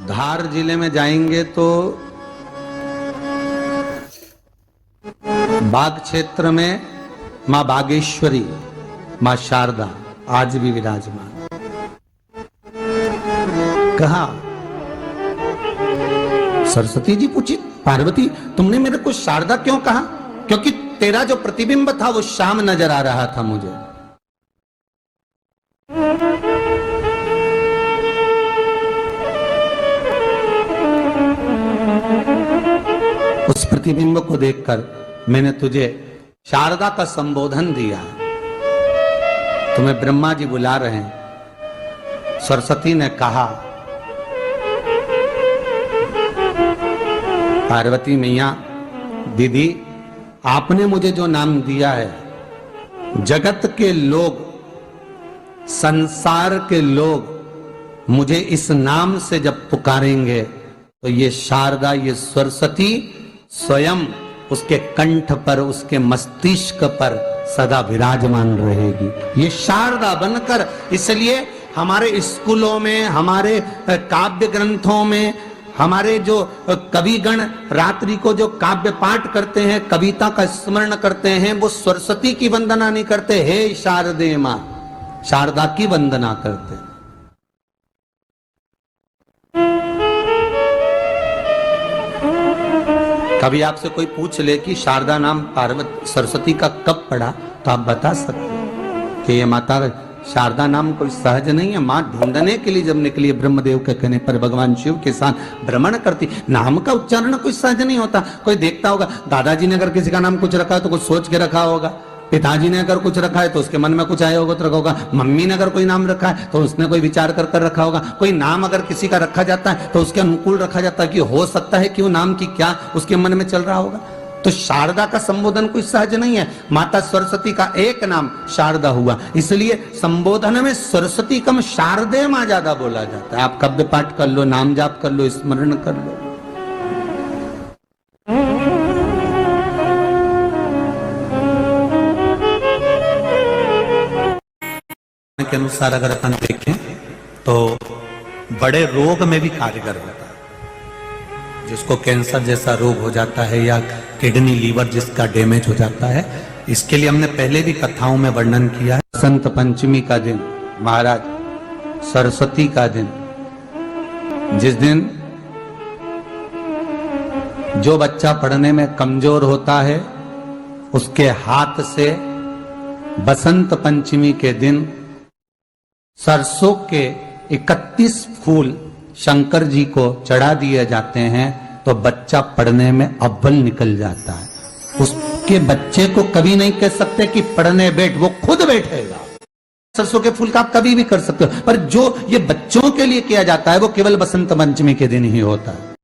धार जिले में जाएंगे तो बाग क्षेत्र में मां बागेश्वरी, मां शारदा आज भी विराजमान। कहा सरस्वती जी पूछी, पार्वती तुमने मेरे को शारदा क्यों कहा? क्योंकि तेरा जो प्रतिबिंब था वो श्याम नजर आ रहा था मुझे। उस प्रतिबिंब को देखकर मैंने तुझे शारदा का संबोधन दिया। तुम्हें ब्रह्मा जी बुला रहे हैं। सरस्वती ने कहा, पार्वती मैया दीदी, आपने मुझे जो नाम दिया है, जगत के लोग, संसार के लोग मुझे इस नाम से जब पुकारेंगे तो ये शारदा, ये सरस्वती स्वयं उसके कंठ पर, उसके मस्तिष्क पर सदा विराजमान रहेगी, ये शारदा बनकर। इसलिए हमारे स्कूलों में, हमारे काव्य ग्रंथों में, हमारे जो कविगण रात्रि को जो काव्य पाठ करते हैं, कविता का स्मरण करते हैं, वो सरस्वती की वंदना नहीं करते, हे शारदे मां, शारदा की वंदना करते। कभी आपसे कोई पूछ ले कि शारदा नाम पार्वती सरस्वती का कब पड़ा, तो आप बता सकते हैं कि ये माता शारदा नाम कोई सहज नहीं है। मां ढूंढने के लिए जब निकली, ब्रह्मदेव के कहने पर भगवान शिव के साथ भ्रमण करती। नाम का उच्चारण कोई सहज नहीं होता। कोई देखता होगा, दादाजी ने अगर किसी का नाम कुछ रखा है तो कुछ सोच के रखा होगा, पिताजी ने अगर कुछ रखा है तो उसके मन में कुछ आया होगा तो रखा होगा, मम्मी ने अगर कोई नाम रखा है तो उसने कोई विचार कर कर रखा होगा। कोई नाम अगर किसी का रखा जाता है तो उसके अनुकूल रखा जाता है कि हो सकता है कि वो नाम की क्या उसके मन में चल रहा होगा। तो शारदा का संबोधन कोई सहज नहीं है। माता सरस्वती का एक नाम शारदा हुआ, इसलिए संबोधन में सरस्वती कम शारदे मां ज्यादा बोला जाता है। आप काव्य पाठ कर लो, नाम जाप कर लो, स्मरण कर लो। के अनुसार अगर अपन देखें तो बड़े रोग में भी कारगर होता है। जिसको कैंसर जैसा रोग हो जाता है या किडनी लीवर जिसका डैमेज हो जाता है, इसके लिए हमने पहले भी कथाओं में वर्णन किया है। बसंत पंचमी का दिन, महाराज सरस्वती का दिन, जिस दिन जो बच्चा पढ़ने में कमजोर होता है उसके हाथ से बसंत पंचमी के दिन सरसों के 31 फूल शंकर जी को चढ़ा दिए जाते हैं तो बच्चा पढ़ने में अव्वल निकल जाता है। उसके बच्चे को कभी नहीं कह सकते कि पढ़ने बैठ, वो खुद बैठेगा। सरसों के फूल का आप कभी भी कर सकते हो, पर जो ये बच्चों के लिए किया जाता है वो केवल बसंत पंचमी के दिन ही होता है।